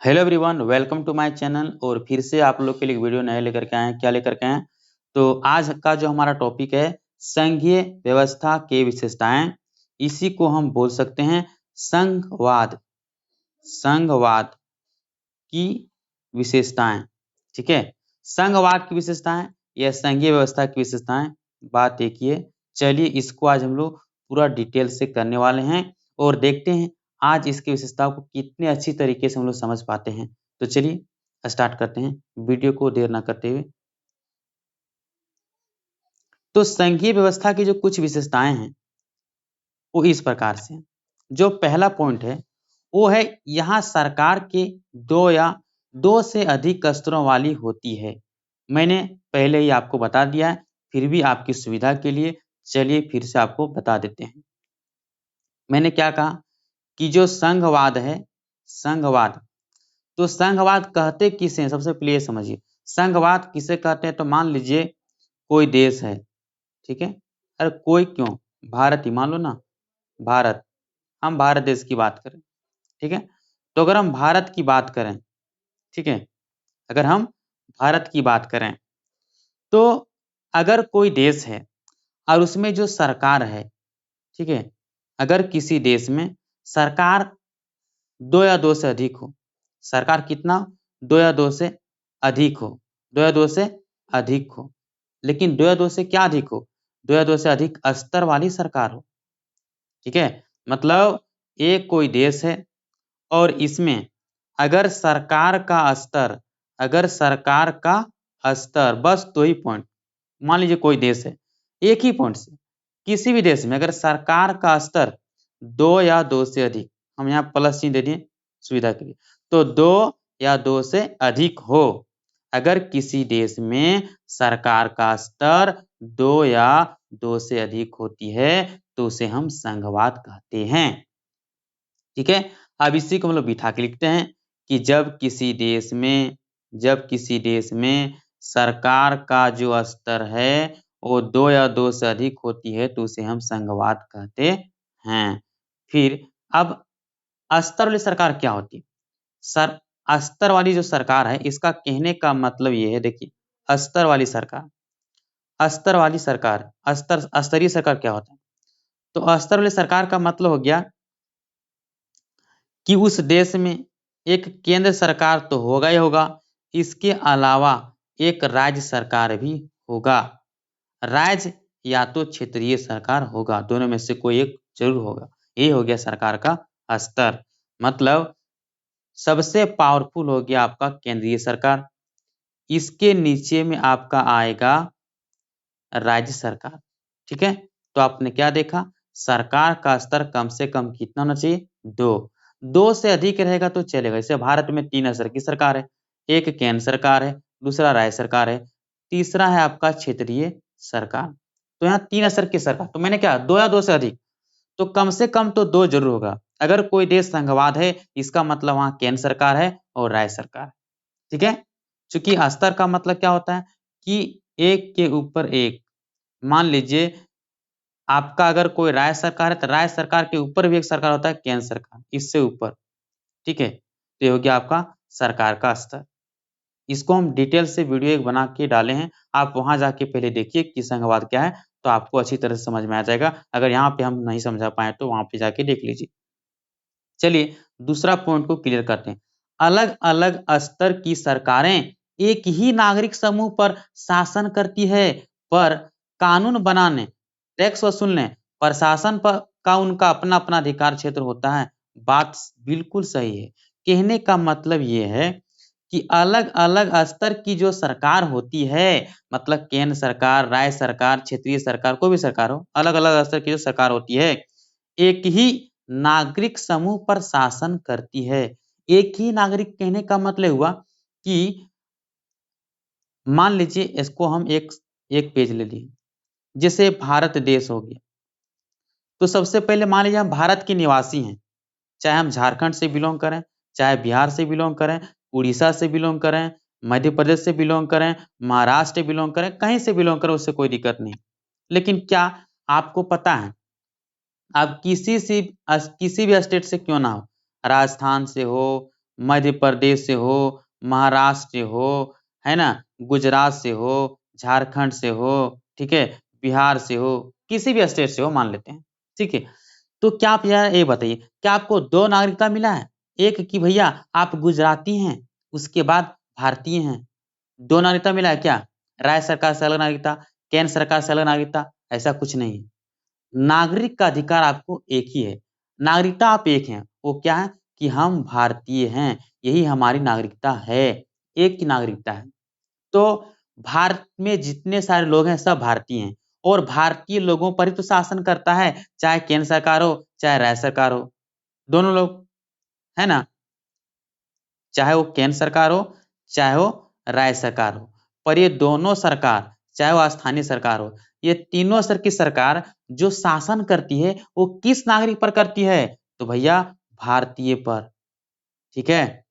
Hello everyone, welcome to my channel. और फिर से आप लोग के लिए एक वीडियो नया लेकर के आए हैं। क्या लेकर के आए हैं? तो आज का जो हमारा टॉपिक है संघीय व्यवस्था के विशेषताएं, इसी को हम बोल सकते हैं संघवाद। संघवाद की विशेषताएं, ठीक है। संघवाद की विशेषताएं या संघीय व्यवस्था की विशेषताएं, बात एक ही है। चलिए इसको आज हम लोग पूरा डिटेल से करने वाले हैं और देखते हैं आज इसकी विशेषताओं को कितने अच्छी तरीके से हम लोग समझ पाते हैं। तो चलिए स्टार्ट करते हैं वीडियो को देर ना करते हुए। तो संघीय व्यवस्था की जो कुछ विशेषताएं हैं वो इस प्रकार से हैं। जो पहला पॉइंट है वो है यहाँ सरकार के दो या दो से अधिक स्तरों वाली होती है। मैंने पहले ही आपको बता दिया है, फिर भी आपकी सुविधा के लिए चलिए फिर से आपको बता देते हैं। मैंने क्या कहा कि जो संघवाद है, संघवाद, तो संघवाद कहते किसे हैं? सबसे पहले ये समझिए संघवाद किसे कहते हैं। तो मान लीजिए कोई देश है, ठीक है। अरे कोई क्यों, भारत ही मान लो ना, भारत, हम भारत देश की बात करें, ठीक है। तो अगर हम भारत की बात करें, ठीक है, अगर हम भारत की बात करें तो अगर कोई देश है और उसमें जो सरकार है, ठीक है, अगर किसी देश में सरकार दो या दो से अधिक हो, सरकार कितना, दो या दो से अधिक हो, दो या दो से अधिक हो, लेकिन दो या दो से क्या अधिक हो, दो या दो से अधिक स्तर वाली सरकार हो, ठीक है। मतलब एक कोई देश है और इसमें अगर सरकार का स्तर, अगर सरकार का स्तर बस दो ही पॉइंट, मान लीजिए कोई देश है, एक ही पॉइंट से किसी भी देश में अगर सरकार का स्तर दो या दो से अधिक, हम यहाँ प्लस चिन्ह दे दिए सुविधा के लिए, तो दो या दो से अधिक हो, अगर किसी देश में सरकार का स्तर दो या दो से अधिक होती है तो उसे हम संघवाद कहते हैं, ठीक है। अब इसी को हम लोग बिठा के लिखते हैं कि जब किसी देश में, जब किसी देश में सरकार का जो स्तर है वो दो या दो से अधिक होती है तो उसे हम संघवाद कहते हैं। फिर अब स्तर वाली सरकार क्या होती है? सर, स्तर वाली जो सरकार है, इसका कहने का मतलब ये है, देखिए स्तर वाली सरकार, स्तर वाली सरकार, स्तर, स्तरीय सरकार क्या होता है? तो स्तर वाली सरकार का मतलब हो गया कि उस देश में एक केंद्र सरकार तो होगा ही होगा, इसके अलावा एक राज्य सरकार भी होगा। राज्य या तो क्षेत्रीय सरकार होगा, दोनों में से कोई एक जरूर होगा। ये हो गया सरकार का स्तर। मतलब सबसे पावरफुल हो गया आपका केंद्रीय सरकार, इसके नीचे में आपका आएगा राज्य सरकार, ठीक है। तो आपने क्या देखा, सरकार का स्तर कम से कम कितना होना चाहिए, दो, दो से अधिक रहेगा तो चलेगा। जैसे भारत में तीन स्तर की सरकार है, एक केंद्र सरकार है, दूसरा राज्य सरकार है, तीसरा है आपका क्षेत्रीय सरकार। तो यहाँ तीन स्तर की सरकार, तो मैंने क्या, दो या दो से अधिक, तो कम से कम तो दो जरूर होगा। अगर कोई देश संघवाद है इसका मतलब वहां केंद्र सरकार है और राज्य सरकार है, ठीक है। चूंकि स्तर का मतलब क्या होता है कि एक के ऊपर एक, मान लीजिए आपका अगर कोई राज्य सरकार है तो राज्य सरकार के ऊपर भी एक सरकार होता है केंद्र सरकार, इससे ऊपर, ठीक है। तो ये हो गया आपका सरकार का स्तर। इसको हम डिटेल से वीडियो एक बना के डाले हैं, आप वहां जाके पहले देखिए कि संघवाद क्या है, तो आपको अच्छी तरह से समझ में आ जाएगा। अगर यहाँ पे हम नहीं समझा पाए तो वहां पे जाके देख लीजिए। चलिए दूसरा पॉइंट को क्लियर करते हैं। अलग अलग स्तर की सरकारें एक ही नागरिक समूह पर शासन करती है, पर कानून बनाने, टैक्स वसूलने, प्रशासन पर का उनका अपना अपना अधिकार क्षेत्र होता है। बात बिल्कुल सही है। कहने का मतलब ये है कि अलग अलग स्तर की जो सरकार होती है, मतलब केंद्र सरकार, राज्य सरकार, क्षेत्रीय सरकार, कोई भी सरकार हो, अलग अलग स्तर की जो सरकार होती है एक ही नागरिक समूह पर शासन करती है। एक ही नागरिक कहने का मतलब हुआ कि मान लीजिए इसको हम एक एक पेज ले लिए, जैसे भारत देश हो गया। तो सबसे पहले मान लीजिए हम भारत के निवासी हैं, चाहे हम झारखंड से बिलोंग करें, चाहे बिहार से बिलोंग करें, उड़ीसा से बिलोंग करें, मध्य प्रदेश से बिलोंग करें, महाराष्ट्र से बिलोंग करें, कहीं से बिलोंग करें, उससे कोई दिक्कत नहीं। लेकिन क्या आपको पता है, आप किसी भी स्टेट से क्यों ना हो, राजस्थान से हो, मध्य प्रदेश से हो, महाराष्ट्र से हो, है ना, गुजरात से हो, झारखंड से हो, ठीक है, बिहार से हो, किसी भी स्टेट से हो मान लेते हैं, ठीक है। तो क्या आप यार ये बताइए, क्या आपको 2 नागरिकता मिला है? एक कि भैया आप गुजराती हैं, उसके बाद भारतीय हैं। 2 नागरिकता मिला है क्या? राज्य सरकार से अलग नागरिकता, केंद्र सरकार से अलग नागरिकता, ऐसा कुछ नहीं है। नागरिक का अधिकार आपको एक ही है। नागरिकता आप एक हैं, वो क्या है कि हम भारतीय हैं, यही हमारी नागरिकता है, एक की नागरिकता है। तो भारत में जितने सारे लोग हैं सब भारतीय हैं और भारतीय लोगों पर ही तो शासन करता है, चाहे केंद्र सरकार हो, चाहे राज्य सरकार हो, दोनों लोग, है ना? चाहे वो केंद्र सरकार हो, चाहे वो राज्य सरकार हो। पर ये दोनों सरकार, चाहे वो स्थानीय सरकार हो, ये तीनों स्तर की सरकार जो शासन करती है, वो किस नागरिक पर करती है? तो भैया भारतीय पर, ठीक है?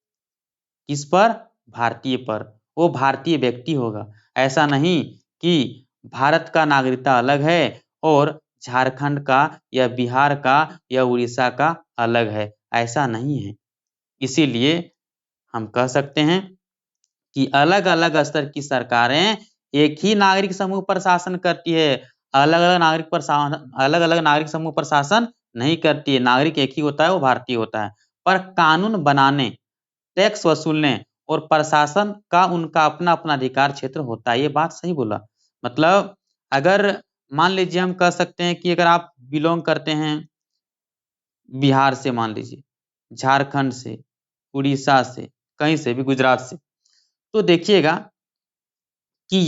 किस पर? भारतीय पर। वो भारतीय व्यक्ति होगा। ऐसा नहीं कि भारत का नागरिकता अलग है और झारखंड का या बिहार का या उड़ीसा का अलग है, ऐसा नहीं है। इसीलिए हम कह सकते हैं कि अलग-अलग स्तर की सरकारें एक ही नागरिक समूह पर शासन करती है। अलग-अलग नागरिक समूह पर शासन नहीं करती है। नागरिक एक ही होता है, वो भारतीय होता है। पर कानून बनाने, टैक्स वसूलने और प्रशासन का उनका अपना-अपना अधिकार क्षेत्र होता है। ये बात सही बोला। मतलब अगर मान लीजिए हम कह सकते हैं कि अगर आप बिलॉन्ग करते हैं बिहार से मान लीजिए, झारखंड से, उड़ीसा से, कहीं से भी, गुजरात से, तो देखिएगा कि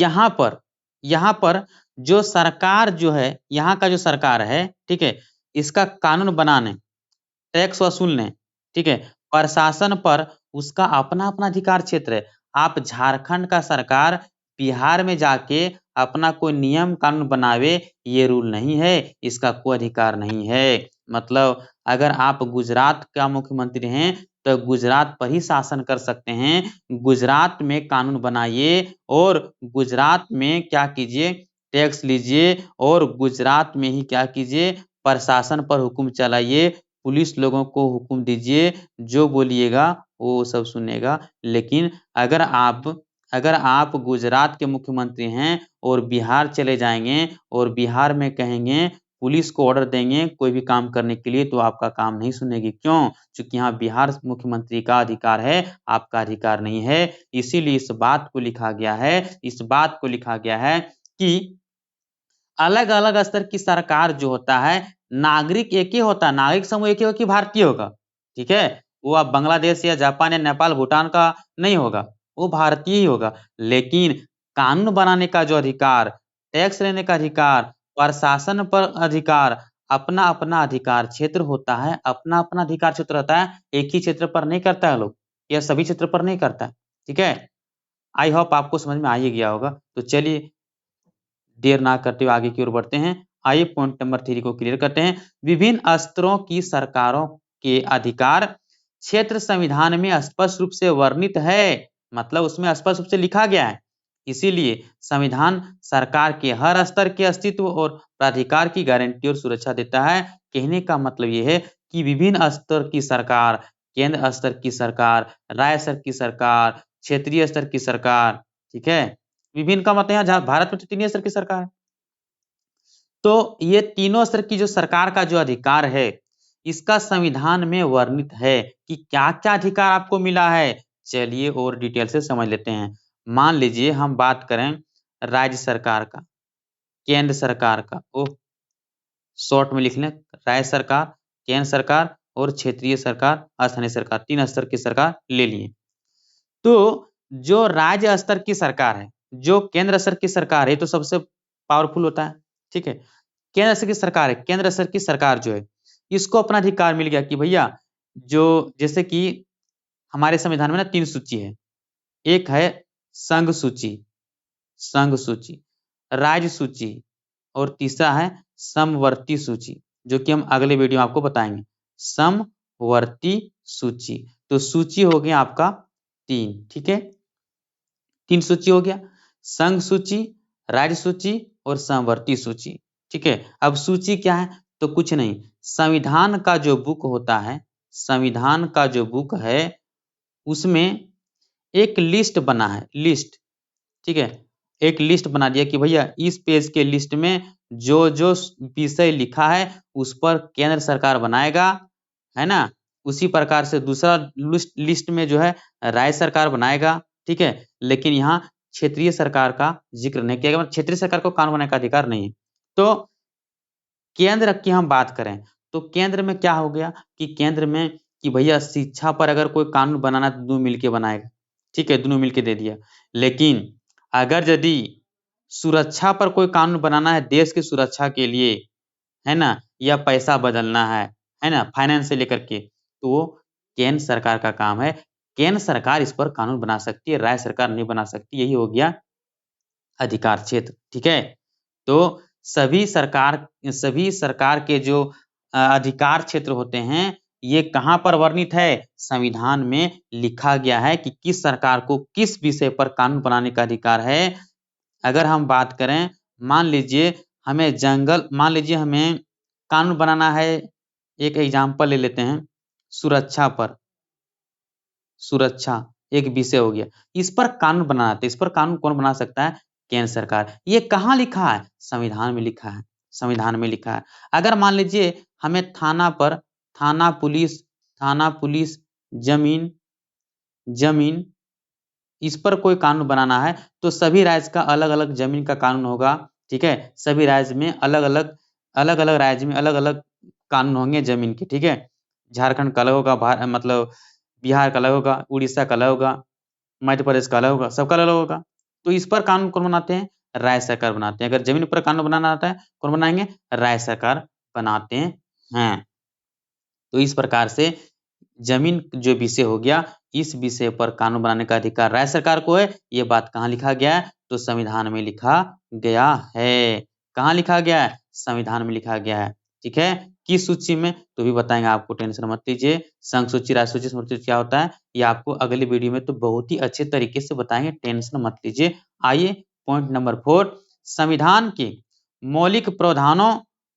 यहाँ पर जो सरकार जो है, यहाँ का जो सरकार है, ठीक है? इसका कानून बनाने, टैक्स वसूलने, ठीक है? प्रशासन पर उसका अपना-अपना अधिकार क्षेत्र है। आप झारखंड का सरकार बिहार में जाके अपना कोई नियम कानून बनावे, ये रूल नहीं है, इसका कोई अधिकार नहीं है। मतलब अगर आप गुजरात का मुख्यमंत्री हैं, तो गुजरात पर ही शासन कर सकते हैं। गुजरात में कानून बनाइए और गुजरात में क्या कीजिए, टैक्स लीजिए और गुजरात में ही क्या कीजिए, प्रशासन पर हुक्म चलाइए, पुलिस लोगों को हुक्म दीजिए, जो बोलिएगा वो सब सुनेगा। लेकिन अगर आप गुजरात के मुख्यमंत्री हैं और बिहार चले जाएँगे और बिहार में कहेंगे, पुलिस को ऑर्डर देंगे कोई भी काम करने के लिए, तो आपका काम नहीं सुनेगी। क्यों? चूँकि यहाँ बिहार मुख्यमंत्री का अधिकार है, आपका अधिकार नहीं है। इसीलिए इस बात को लिखा गया है कि अलग-अलग स्तर की सरकार जो होता है, नागरिक एक ही होता है, नागरिक समूह एक ही होगा कि भारतीय होगा, ठीक है? वो आप बांग्लादेश या जापान या नेपाल, भूटान का नहीं होगा, वो भारतीय ही होगा। लेकिन कानून बनाने का जो अधिकार, टैक्स लेने का अधिकार, प्रशासन पर अधिकार, अपना-अपना अधिकार क्षेत्र होता है, अपना-अपना अधिकार क्षेत्र होता है, एक ही क्षेत्र पर नहीं करता है लोग, या सभी क्षेत्र पर नहीं करता है, ठीक है? आई होप आपको समझ में आ ही गया होगा। तो चलिए देर ना करते हुए आगे की ओर बढ़ते हैं। आइए पॉइंट नंबर 3 को क्लियर करते हैं। विभिन्न स्तरों की सरकारों के अधिकार क्षेत्र संविधान में स्पष्ट रूप से वर्णित है, मतलब उसमें स्पष्ट रूप से लिखा गया है। इसीलिए संविधान सरकार के हर स्तर के अस्तित्व और प्राधिकार की गारंटी और सुरक्षा देता है। कहने का मतलब ये है कि विभिन्न स्तर की सरकार, केंद्र स्तर की सरकार, राज्य स्तर की सरकार, क्षेत्रीय स्तर की सरकार, ठीक है? विभिन्न का मतलब यहाँ जहाँ भारत में तो 3 ही स्तर की सरकार है। तो ये तीनों स्तर की जो सरकार का जो अधिकार है, इसका संविधान में वर्णित है कि क्या-क्या अधिकार आपको मिला है। चलिए और डिटेल से समझ लेते हैं। मान लीजिए हम बात करें राज्य सरकार का, केंद्र सरकार का, शॉर्ट में लिख लें, राज्य सरकार, केंद्र सरकार और क्षेत्रीय सरकार, स्थानीय सरकार, 3 स्तर की सरकार ले लिए। तो जो राज्य स्तर की सरकार है, जो केंद्र स्तर की सरकार है, तो सबसे पावरफुल होता है, ठीक है? केंद्र स्तर की सरकार है, केंद्र स्तर की सरकार जो है, इसको अपना अधिकार मिल गया कि भैया जो जैसे कि हमारे संविधान में ना 3 सूची है। एक है संघ सूची, राज्य सूची और तीसरा है समवर्ती सूची, जो कि हम अगले वीडियो में आपको बताएँगे। समवर्ती सूची, तो सूची हो गया आपका 3, ठीक है? 3 सूची हो गया, संघ सूची, राज्य सूची और समवर्ती सूची, ठीक है? अब सूची क्या है? तो कुछ नहीं, संविधान का जो बुक होता है, संविधान का जो बुक है, उसमें एक लिस्ट बना है, लिस्ट, ठीक है, एक लिस्ट बना दिया कि भैया इस पेज के लिस्ट में जो जो विषय लिखा है उस पर केंद्र सरकार बनाएगा, है ना। उसी प्रकार से दूसरा लिस्ट में जो है राज्य सरकार बनाएगा, ठीक है। लेकिन यहाँ क्षेत्रीय सरकार का जिक्र नहीं किया गया, मतलब क्षेत्रीय सरकार को कानून बनाने का अधिकार नहीं है। तो केंद्र की हम बात करें तो केंद्र में क्या हो गया कि केंद्र में कि भैया शिक्षा पर अगर कोई कानून बनाना तो दोनों मिलके बनाएगा, ठीक है, दोनों मिलके दे दिया। लेकिन अगर यदि सुरक्षा पर कोई कानून बनाना है, देश की सुरक्षा के लिए, है ना, या पैसा बदलना है ना, फाइनेंस से लेकर के, तो केंद्र सरकार का काम है। केंद्र सरकार इस पर कानून बना सकती है, राज्य सरकार नहीं बना सकती। यही हो गया अधिकार क्षेत्र, ठीक है। तो सभी सरकार के जो अधिकार क्षेत्र होते हैं, ये कहाँ पर वर्णित है? संविधान में लिखा गया है कि किस सरकार को किस विषय पर कानून बनाने का अधिकार है। अगर हम बात करें, मान लीजिए हमें कानून बनाना है, एक एग्जाम्पल ले लेते हैं, सुरक्षा पर, सुरक्षा एक विषय हो गया, इस पर कानून बनाना था। इस पर कानून कौन बना सकता है? केंद्र सरकार। ये कहाँ लिखा है? संविधान में लिखा है, संविधान में लिखा है। अगर मान लीजिए हमें थाना पुलिस, जमीन जमीन इस पर कोई कानून बनाना है, तो सभी राज्य का अलग-अलग जमीन का कानून होगा, ठीक है। सभी राज्य में अलग-अलग राज्य में अलग-अलग कानून होंगे जमीन के, ठीक है। झारखंड का अलग होगा, मतलब बिहार का अलग होगा, उड़ीसा का अलग होगा, मध्य प्रदेश का अलग होगा, सबका अलग होगा। तो इस पर कानून कौन बनाते हैं? राज्य सरकार बनाते हैं। अगर जमीन पर कानून बनाना आता है, कौन बनाएंगे? राज्य सरकार बनाते हैं। तो इस प्रकार से जमीन जो विषय हो गया, इस विषय पर कानून बनाने का अधिकार राज्य सरकार को है। ये बात कहाँ लिखा गया है? तो संविधान में लिखा गया है। कहाँ लिखा गया है? संविधान में लिखा गया है, ठीक है। किस सूची में? तो भी बताएंगे आपको, टेंशन मत लीजिए। संघ सूची, राज्य सूची, स्मृति सूची क्या होता है, ये आपको अगली वीडियो में तो बहुत ही अच्छे तरीके से बताएंगे, टेंशन मत लीजिए। आइए पॉइंट नंबर 4, संविधान के मौलिक प्रावधानों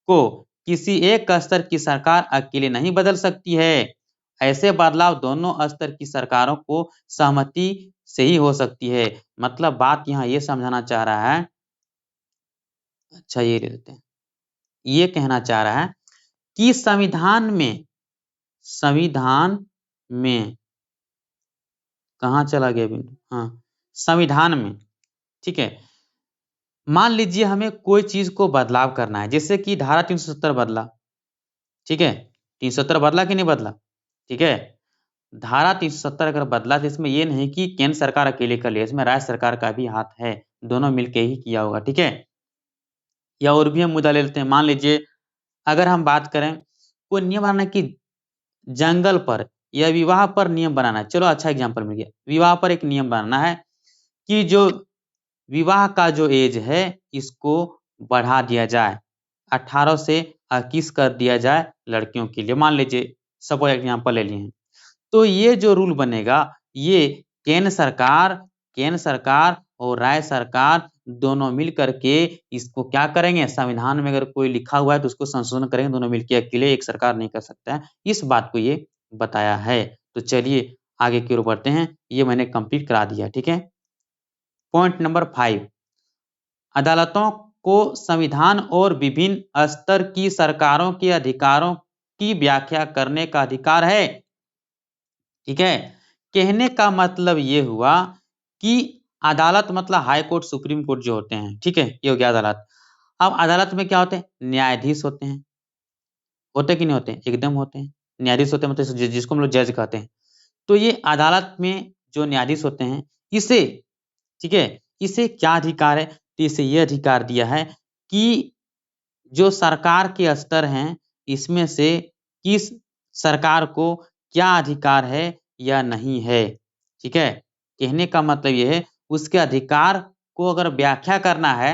को किसी एक स्तर की सरकार अकेले नहीं बदल सकती है। ऐसे बदलाव दोनों स्तर की सरकारों को सहमति से ही हो सकती है। मतलब बात यहाँ ये समझाना चाह रहा है, अच्छा ये ले लेते हैं, ये कहना चाह रहा है कि संविधान में कहाँ चला गया बिंदु? हाँ, संविधान में, ठीक है। मान लीजिए हमें कोई चीज को बदलाव करना है, जैसे कि धारा 370 बदला, ठीक है। 370 बदला कि नहीं बदला? ठीक है। धारा 370 अगर बदला तो इसमें ये नहीं कि केंद्र सरकार अकेले कर लिया, इसमें राज्य सरकार का भी हाथ है, दोनों मिलके ही किया होगा, ठीक है। या और भी हम मुद्दा ले लेते हैं, मान लीजिए अगर हम बात करें कोई नियम बनाना कि जंगल पर या विवाह पर नियम बनाना है, चलो अच्छा एग्जाम्पल मिल गया, विवाह पर एक नियम बनाना है कि जो विवाह का जो एज है इसको बढ़ा दिया जाए, 18 से 21 कर दिया जाए लड़कियों के लिए, मान लीजिए सपोज एग्जाम्पल ले लिए हैं। तो ये जो रूल बनेगा, ये केंद्र सरकार और राज्य सरकार दोनों मिल करके इसको क्या करेंगे? संविधान में अगर कोई लिखा हुआ है तो उसको संशोधन करेंगे, दोनों मिलके, अकेले एक सरकार नहीं कर सकता है। इस बात को ये बताया है। तो चलिए आगे की ओर बढ़ते हैं, ये मैंने कंप्लीट करा दिया, ठीक है। पॉइंट नंबर 5, अदालतों को संविधान और विभिन्न स्तर की सरकारों के अधिकारों की व्याख्या करने का अधिकार है, ठीक है। कहने का मतलब ये हुआ कि अदालत मतलब हाई कोर्ट, सुप्रीम कोर्ट जो होते हैं, ठीक है, ये हो गया अदालत। अब अदालत में क्या होते हैं? न्यायाधीश होते कि नहीं होते? एकदम होते हैं। न्यायाधीश होते हैं, मतलब जिसको हम लोग जज कहते हैं। तो ये अदालत में जो न्यायाधीश होते हैं, इसे, ठीक है, इसे क्या अधिकार है? तो इसे ये अधिकार दिया है कि जो सरकार के स्तर हैं, इसमें से किस सरकार को क्या अधिकार है या नहीं है, ठीक है। कहने का मतलब ये है, उसके अधिकार को अगर व्याख्या करना है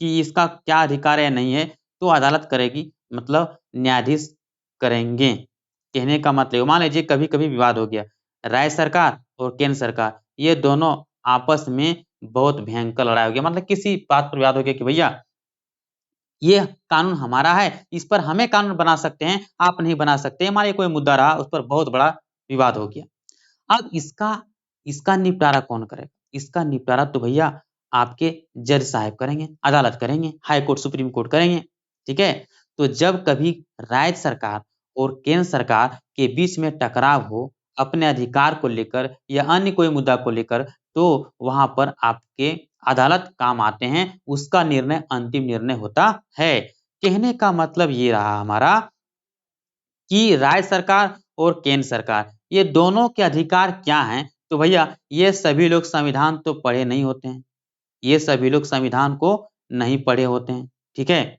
कि इसका क्या अधिकार है या नहीं है, तो अदालत करेगी, मतलब न्यायाधीश करेंगे। कहने का मतलब, मान लीजिए कभी-कभी विवाद हो गया, राज्य सरकार और केंद्र सरकार, ये दोनों आपस में बहुत भयंकर लड़ाई हो गया, मतलब किसी बात पर विवाद हो गया कि भैया ये कानून हमारा है, इस पर हमें कानून बना सकते हैं, आप नहीं बना सकते। मान लीजिए कोई मुद्दा रहा, उस पर बहुत बड़ा विवाद हो गया। अब इसका इसका निपटारा कौन करेगा? इसका निपटारा तो भैया आपके जज साहब करेंगे, अदालत करेंगे, हाई कोर्ट, सुप्रीम कोर्ट करेंगे, ठीक है? तो जब कभी राज्य सरकार और केंद्र सरकार के बीच में टकराव हो, अपने अधिकार को लेकर या अन्य कोई मुद्दा को लेकर, तो वहाँ पर आपके अदालत काम आते हैं, उसका निर्णय अंतिम निर्णय होता है। कहने का मतलब ये रहा हमारा कि राज्य सरकार और केंद्र सरकार, ये दोनों के अधिकार क्या हैं? तो भैया ये सभी लोग संविधान तो पढ़े नहीं होते हैं। ये सभी लोग संविधान को नहीं पढ़े होते हैं, ठीक है?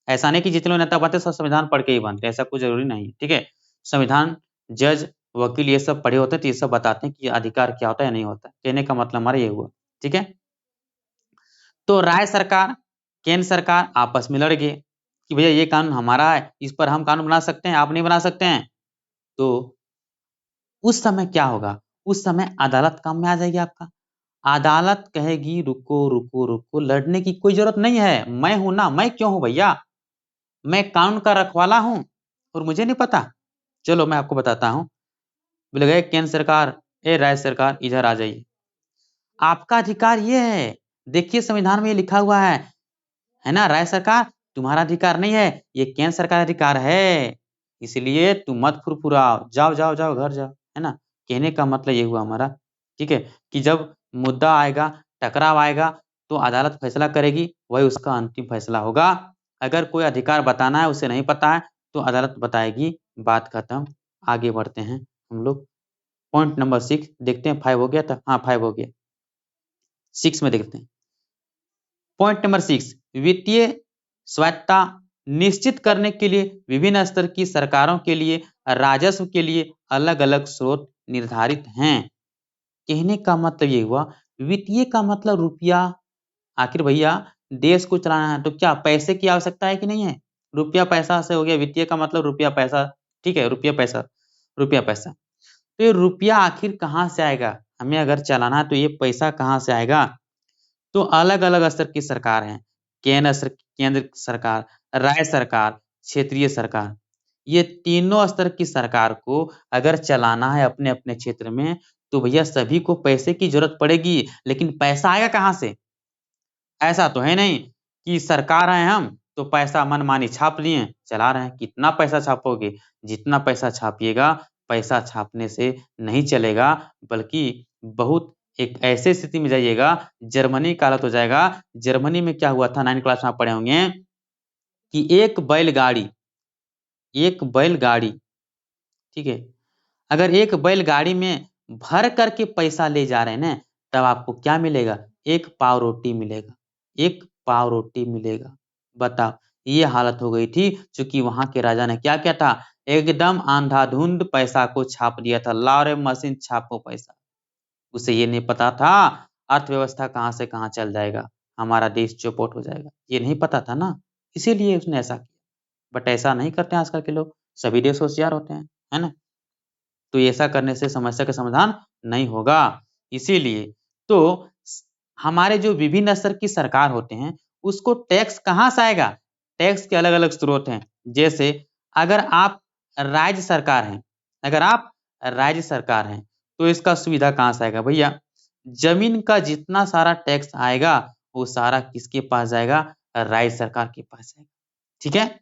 ऐसा नहीं कि जितने लोग नेता बनते हैं सब संविधान पढ़ के ही बनते हैं, ऐसा कोई ज़रूरी नहीं है, ठीक है? संविधान, जज, वकील ये सब पढ़े होते हैं तो ये सब बताते हैं कि अधिकार क्या होता है या नहीं होता है। कहने का मतलब हमारा ये हुआ, ठीक है? तो राज्य सरकार, केंद्र सरकार आपस में लड़ गए कि भैया ये कानून हमारा है, इस पर हम कानून बना सकते हैं, आप नहीं बना सकते हैं। तो उस समय क्या होगा? उस समय अदालत काम में आ जाएगी आपका। अदालत कहेगी रुको, रुको, रुको, लड़ने की कोई ज़रूरत नहीं है, मैं हूँ ना, मैं क्यों हूँ भैया? मैं कानून का रखवाला हूँ और मुझे नहीं पता? चलो मैं आपको बताता हूँ। बोलेगा ए केंद्र सरकार, ए राज्य सरकार इधर आ जाइए। आपका अधिकार ये है, देखिए संविधान में ये लिखा हुआ है ना राज्य सरकार तुम्हारा अधिकार नहीं है, ये केंद्र सरकार का अधिकार है। इसलिए तुम मत फुरफुराओ, जाओ, जाओ, जाओ घर जाओ, है ना? कहने का मतलब ये हुआ हमारा, ठीक है? कि जब मुद्दा आएगा, टकराव आएगा, तो अदालत फैसला करेगी, वही उसका अंतिम फैसला होगा। अगर कोई अधिकार बताना है, उसे नहीं पता है, तो अदालत बताएगी, बात खत्म। आगे बढ़ते हैं हम लोग। पॉइंट नंबर 6 देखते हैं, 5 हो गया था? हाँ, 5 हो गया। 6 में देखते हैं। पॉइंट नंबर 6 वित्तीय स्वायत्तता निश्चित करने के लिए विभिन्न स्तर की सरकारों के लिए राजस्व के लिए अलग-अलग स्रोत निर्धारित हैं। कहने का मतलब ये हुआ, वित्तीय का मतलब रुपया। आखिर भैया देश को चलाना है तो क्या पैसे की आवश्यकता है कि नहीं है? रुपया पैसा से हो गया, वित्तीय का मतलब रुपया पैसा, ठीक है? रुपया पैसा, रुपया पैसा। तो ये रुपया आखिर कहाँ से आएगा? हमें अगर चलाना है तो ये पैसा कहाँ से आएगा? तो अलग-अलग स्तर की सरकार हैं। केंद्र सरकार, राज्य सरकार, क्षेत्रीय सरकार। ये तीनों स्तर की सरकार को अगर चलाना है अपने-अपने क्षेत्र में, तो भैया सभी को पैसे की ज़रूरत पड़ेगी, लेकिन पैसा आएगा कहाँ से? ऐसा तो है नहीं कि सरकार हैं हम, तो पैसा मनमानी छाप लिए, चला रहे हैं। कितना पैसा छापोगे? जितना पैसा छापिएगा, पैसा छापने से नहीं चलेगा, बल्कि बहुत एक ऐसे स्थिति में जाइएगा, जर्मनी का हालत हो जाएगा। जर्मनी में क्या हुआ था 9th क्लास में आप पढ़े होंगे कि एक बैलगाड़ी, ठीक है? अगर एक बैलगाड़ी में भर कर के पैसा ले जा रहे हैं ना, तब आपको क्या मिलेगा? 1 पाव रोटी मिलेगा, 1 पाव रोटी मिलेगा। बताओ, ये हालत हो गई थी चूँकि वहाँ के राजा ने क्या किया था? एकदम अंधाधुंध पैसा को छाप दिया था। लाओ रे मशीन छापो पैसा। उसे ये नहीं पता था अर्थव्यवस्था कहाँ से कहाँ चल जाएगा, हमारा देश चौपट हो जाएगा। ये नहीं पता था ना, इसीलिए उसने ऐसा किया। बट ऐसा नहीं करते हैं आजकल के लोग, सभी देश होशियार होते हैं, है ना? तो ऐसा करने से समस्या का समाधान नहीं होगा। इसीलिए तो स हमारे जो विभिन्न स्तर की सरकार होते हैं, उसको टैक्स कहाँ से आएगा? टैक्स के अलग-अलग स्रोत हैं। जैसे अगर आप राज्य सरकार हैं अगर आप राज्य सरकार हैं, तो इसका सुविधा कहाँ से आएगा? भैया, ज़मीन का जितना सारा टैक्स आएगा, वो सारा किसके पास जाएगा? राज्य सरकार के पास जाएगा। ठीक है?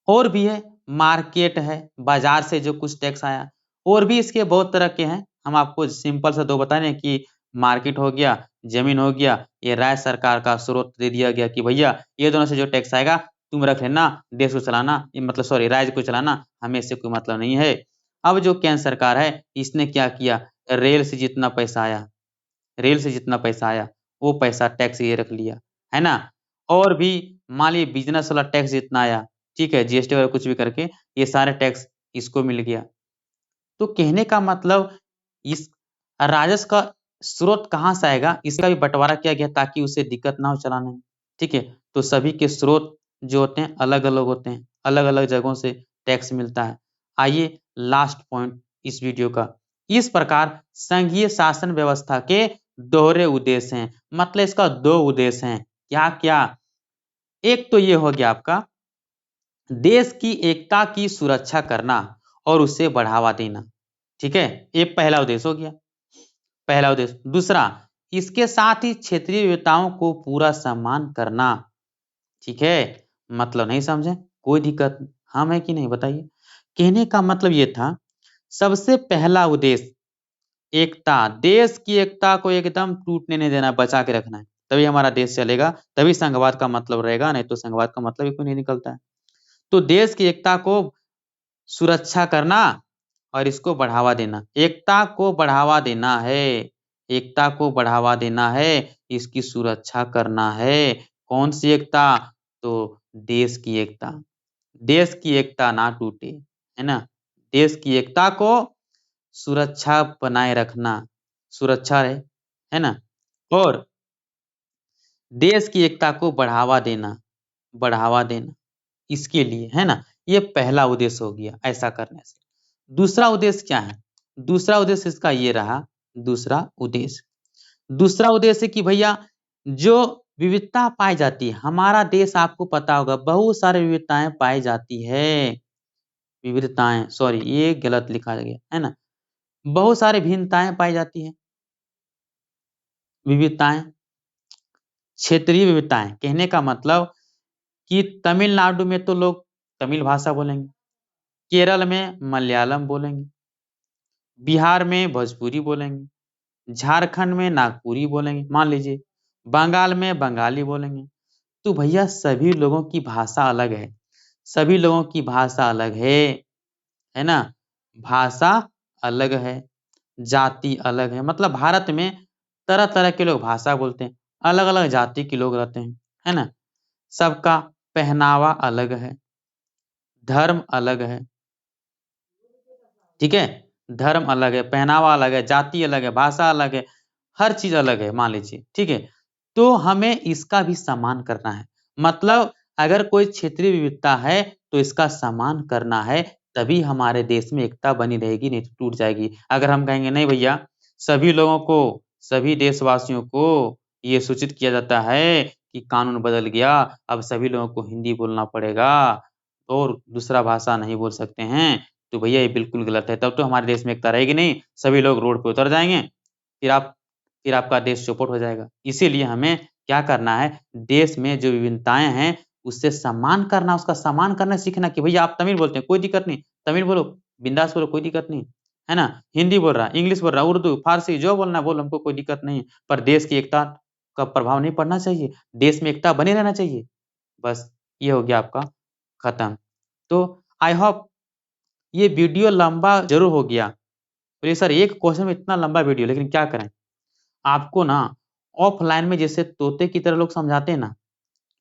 और भी है, मार्केट है, बाज़ार से जो कुछ टैक्स आया, और भी इसके बहुत तरह के हैं। हम आपको सिंपल सा 2 बता रहे हैं कि मार्केट हो गया, ज़मीन हो गया, ये राज्य सरकार का स्रोत दे दिया गया कि भैया ये दोनों से जो टैक्स आएगा, तुम रख लेना, देश को चलाना, ये मतलब सॉरी राज्य को चलाना, हमें इससे कोई मतलब नहीं है। अब जो केंद्र सरकार है, इसने क्या किया, रेल से जितना पैसा आया, वो पैसा टैक्स ये रख लिया, है ना? और भी मान लीजिए बिज़नेस वाला टैक्स जितना आया, ठीक है, जीएसटी वगैरह कुछ भी करके ये सारे टैक्स इसको मिल गया। तो कहने का मतलब इस राजस्व का स्रोत कहाँ से आएगा, इसका भी बँटवारा किया गया ताकि उसे दिक्कत ना हो चलाने में, ठीक है? तो सभी के स्रोत जो होते हैं अलग-अलग होते हैं, अलग-अलग जगहों से टैक्स मिलता है। आइए लास्ट पॉइंट इस वीडियो का, इस प्रकार संघीय शासन व्यवस्था के दोहरे उद्देश्य हैं, मतलब इसका 2 उद्देश्य हैं। क्या-क्या? एक तो ये हो गया आपका देश की एकता की सुरक्षा करना और उसे बढ़ावा देना। ठीक है, ये पहला उद्देश्य हो गया, पहला उद्देश्य। दूसरा, इसके साथ ही क्षेत्रीय विविधताओं को पूरा सम्मान करना। ठीक है, मतलब नहीं समझे, कोई दिक्कत नहीं, हम है कि नहीं बताइए। कहने का मतलब ये था, सबसे पहला उद्देश्य एकता, देश की एकता को एकदम टूटने नहीं देना, बचा के रखना है, तभी हमारा देश चलेगा, तभी संघवाद का मतलब रहेगा, नहीं तो संघवाद का मतलब ही कोई नहीं निकलता है। तो देश की एकता को सुरक्षा करना और इसको बढ़ावा देना, एकता को बढ़ावा देना है, एकता को बढ़ावा देना है, इसकी सुरक्षा करना है। कौन सी एकता? तो देश की एकता, देश की एकता ना टूटे, है ना, देश की एकता को सुरक्षा बनाए रखना, सुरक्षा है ना, और देश की एकता को बढ़ावा देना, बढ़ावा देना, इसके लिए, है ना, ये पहला उद्देश्य हो गया ऐसा करने से। दूसरा उद्देश्य क्या है? दूसरा उद्देश्य इसका ये रहा, दूसरा उद्देश्य कि भैया जो विविधता पाई जाती है, हमारा देश आपको पता होगा बहुत सारी विविधताएं पाई जाती है, विविधताएं, सॉरी ये गलत लिखा गया है ना, बहुत सारी भिन्नताएं पाई जाती है, विविधताएं, क्षेत्रीय विविधताएं, कहने का मतलब कि तमिलनाडु में तो लोग तमिल भाषा बोलेंगे, केरल में मलयालम बोलेंगे, बिहार में भोजपुरी बोलेंगे, झारखंड में नागपुरी बोलेंगे, मान लीजिए बंगाल में बंगाली बोलेंगे। तो भैया सभी लोगों की भाषा अलग है, सभी लोगों की भाषा अलग है ना, भाषा अलग है, जाति अलग है, मतलब भारत में तरह तरह के लोग भाषा बोलते हैं, अलग अलग जाति के लोग रहते हैं, है ना, सबका पहनावा अलग है, धर्म अलग है, ठीक है, धर्म अलग है, पहनावा अलग है, जाति अलग है, भाषा अलग है, हर चीज अलग है, मान लीजिए, ठीक है। तो हमें इसका भी सम्मान करना है, मतलब अगर कोई क्षेत्रीय विविधता है तो इसका सम्मान करना है, तभी हमारे देश में एकता बनी रहेगी, नहीं तो टूट जाएगी। अगर हम कहेंगे नहीं भैया, सभी लोगों को, सभी देशवासियों को ये सूचित किया जाता है कि कानून बदल गया, अब सभी लोगों को हिंदी बोलना पड़ेगा और दूसरा भाषा नहीं बोल सकते हैं, तो भैया ये बिल्कुल गलत है, तब तो हमारे देश में एकता रहेगी नहीं, सभी लोग रोड पे उतर जाएंगे, फिर आपका देश चौपट हो जाएगा। इसीलिए हमें क्या करना है, देश में जो विभिन्नताएं हैं उससे सम्मान करना, उसका सम्मान करना सीखना कि भैया आप तमिल बोलते हैं कोई दिक्कत नहीं, तमिल बोलो, बिंदास बोलो, कोई दिक्कत नहीं, है ना, हिंदी बोल रहा, इंग्लिश बोल रहा, उर्दू, फारसी जो बोलना बोल, हमको कोई दिक्कत नहीं, पर देश की एकता का प्रभाव नहीं पड़ना चाहिए, देश में एकता बने रहना चाहिए। बस ये हो गया आपका खत्म। तो आई होप ये वीडियो लंबा जरूर हो गया, बोलिए सर एक क्वेश्चन में इतना लंबा वीडियो, लेकिन क्या करें, आपको ना ऑफलाइन में जैसे तोते की तरह लोग समझाते हैं ना,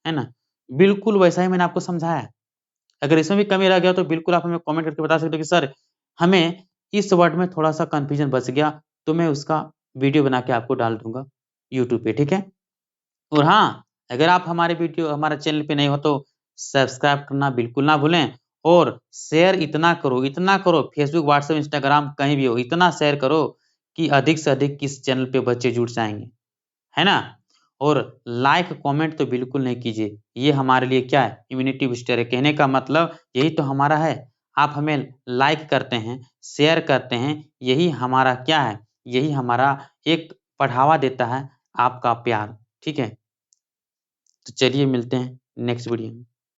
है ना, बिल्कुल वैसा ही मैंने आपको समझाया है। अगर इसमें भी कमी रह गया तो बिल्कुल आप हमें कमेंट करके बता सकते हो कि सर हमें इस वर्ड में थोड़ा सा कंफ्यूजन बच गया, तो मैं उसका वीडियो बना के आपको डाल दूंगा यूट्यूब पे, ठीक है। और हाँ, अगर आप हमारे चैनल पे नहीं हो तो सब्सक्राइब करना बिल्कुल ना भूलें, और शेयर इतना करो, फेसबुक, व्हाट्सएप, इंस्टाग्राम कहीं भी हो, इतना शेयर करो कि अधिक से अधिक किस चैनल पे बच्चे जुड़ जाएंगे, है ना। और लाइक कमेंट तो बिल्कुल नहीं कीजिए, ये हमारे लिए क्या है, इम्यूनिटी बूस्टर है, कहने का मतलब यही तो हमारा है। आप हमें लाइक करते हैं, शेयर करते हैं, यही हमारा क्या है, यही हमारा एक बढ़ावा देता है, आपका प्यार, ठीक है। तो चलिए मिलते हैं नेक्स्ट वीडियो में।